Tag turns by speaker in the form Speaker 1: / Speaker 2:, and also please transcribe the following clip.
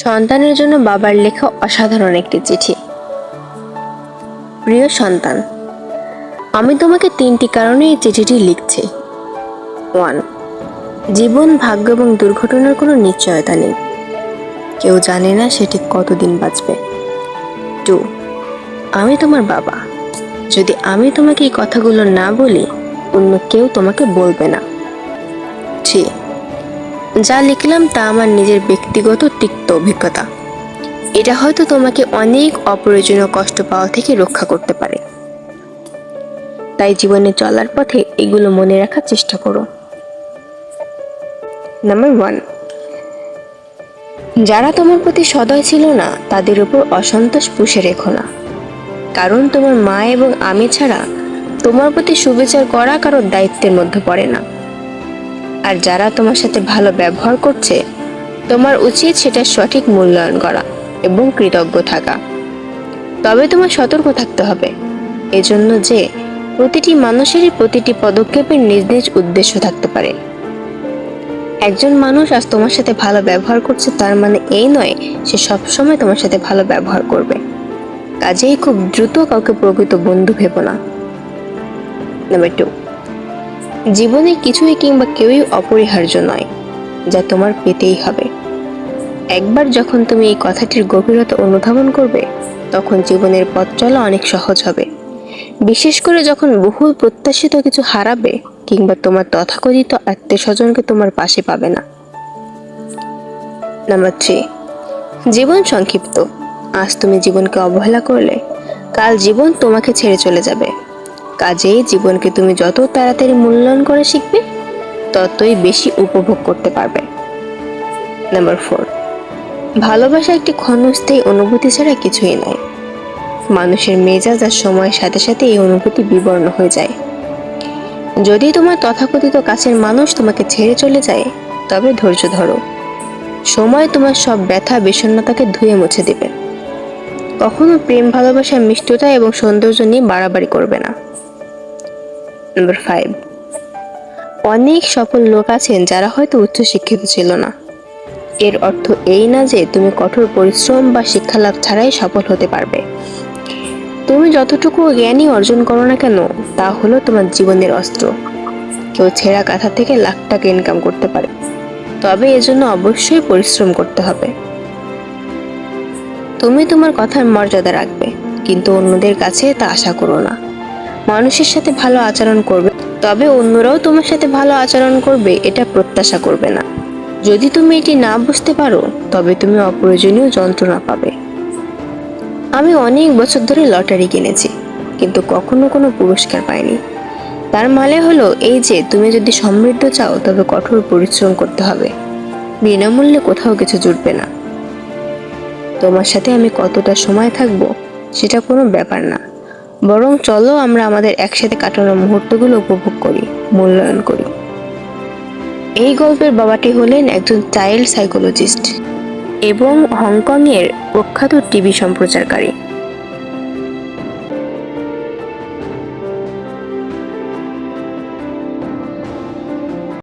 Speaker 1: সন্তানের জন্য বাবার লেখা অসাধারণ একটি চিঠি। প্রিয় সন্তান, আমি তোমাকে 3টি কারণে এই চিঠিটি লিখছি। 1. জীবন, ভাগ্য এবং দুর্ঘটনার কোনো নিশ্চয়তা নেই। কেউ জানে না সে ঠিক কতদিন বাঁচবে। 2. আমি তোমার বাবা। যদি আমি তোমাকে এই কথাগুলো না বলি, অন্য কেউ তোমাকে বলবে না। 3. যা লিখলাম তা আমার নিজের ব্যক্তিগত তিক্ত অভিজ্ঞতা। এটা হয়তো তোমাকে অনেক অপ্রয়োজনীয় কষ্ট পাওয়া থেকে রক্ষা করতে পারে। তাই জীবনে চলার পথে এগুলো মনে রাখার চেষ্টা করো। নাম্বার 1. যারা তোমার প্রতি সদয় ছিল না তাদের উপর অসন্তোষ পুষে রেখো না। কারণ তোমার মা এবং আমি ছাড়া তোমার প্রতি সুবিচার করা কারোর দায়িত্বের মধ্যে পড়ে না। আর যারা তোমার সাথে ভালো ব্যবহার করছে, তোমার উচিত সেটা সঠিক মূল্যায়ন করা এবং কৃতজ্ঞ থাকা। তবে তোমার সতর্ক থাকতে হবে, এজন্য যে প্রতিটি মানুষেরই প্রতিটি পদক্ষেপের নিজ নিজ উদ্দেশ্য থাকতে পারে। একজন মানুষ আজ তোমার সাথে ভালো ব্যবহার করছে তার মানে এই নয় সে সবসময় তোমার সাথে ভালো ব্যবহার করবে। কাজেই খুব দ্রুত কাউকে প্রকৃত বন্ধু ভেবো না। নাম্বার 2. জীবনে কিছুই কিংবা কেউই অপরিহার্য নয় যা তোমার পেতেই হবে। একবার যখন তুমি এই কথাটির গভীরতা অনুধাবন করবে, তখন জীবনের পথ চলা অনেক সহজ হবে। বিশেষ করে যখন বহুল প্রত্যাশিত কিছু হারাবে কিংবা তোমার তথাকথিত আত্মীয়স্বজনকে তোমার পাশে পাবে না। নাম্বার 3. জীবন সংক্ষিপ্ত। আজ তুমি জীবনকে অবহেলা করলে কাল জীবন তোমাকে ছেড়ে চলে যাবে। কাজেই জীবনকে তুমি যত তাড়াতাড়ি মূল্যায়ন করে শিখবে, ততই বেশি উপভোগ করতে পারবে। নাম্বার 4. ভালোবাসা একটি ক্ষণস্থায়ী অনুভূতি ছাড়া কিছুই নয়। মানুষের মেজাজ আর সময়ের সাথে সাথে এই অনুভূতি বিবর্ণ হয়ে যায়। যদি তোমার তথাকথিত কাছের মানুষ তোমাকে ছেড়ে চলে যায়, তবে ধৈর্য ধরো। সময় তোমার সব ব্যথা বিষণ্ণতাকে ধুয়ে মুছে দেবে। কখনো প্রেম ভালোবাসার মিষ্টতা এবং সৌন্দর্য নিয়ে বাড়াবাড়ি করবে না। নাম্বার 5. অনেক সফল লোক আছেন যারা হয়তো উচ্চশিক্ষিত ছিল না। এর অর্থ এই না যে তুমি কঠোর পরিশ্রম বা শিক্ষালাভ ছাড়াই সফল হতে পারবে। তুমি যতটুকু জ্ঞানই অর্জন করো না কেন, তা হলো তোমার জীবনের অস্ত্র। কেউ ছেঁড়া কাঁথা থেকে লাখ টাকা ইনকাম করতে পারে, তবে এজন্য অবশ্যই পরিশ্রম করতে হবে। তুমি তোমার কথার মর্যাদা রাখবে, কিন্তু অন্যদের কাছে তা আশা করো না। মানুষের সাথে ভালো আচরণ করবে, তবে অন্যরাও তোমার সাথে ভালো আচরণ করবে এটা প্রত্যাশা করবে না। যদি তুমি এটি না বুঝতে পারো, তবে তুমি অপ্রয়োজনীয় যন্ত্রণা পাবে। আমি অনেক বছর ধরে লটারি কিনেছি, কিন্তু কখনো কোনো পুরস্কার পাইনি। তার মানে হলো এই যে তুমি যদি সমৃদ্ধ চাও, তবে কঠোর পরিশ্রম করতে হবে। বিনামূল্যে কোথাও কিছু জুটবে না। তোমার সাথে আমি কতটা সময় থাকবো সেটা কোনো ব্যাপার না, বরং চলো আমরা আমাদের একসাথে কাটানো মুহূর্তগুলো উপভোগ করি, মূল্যায়ন করি। এই গল্পের বাবাটি হলেন একজন চাইল্ড সাইকোলজিস্ট এবং হংকং এর প্রখ্যাত টিভি সম্প্রচারকারী।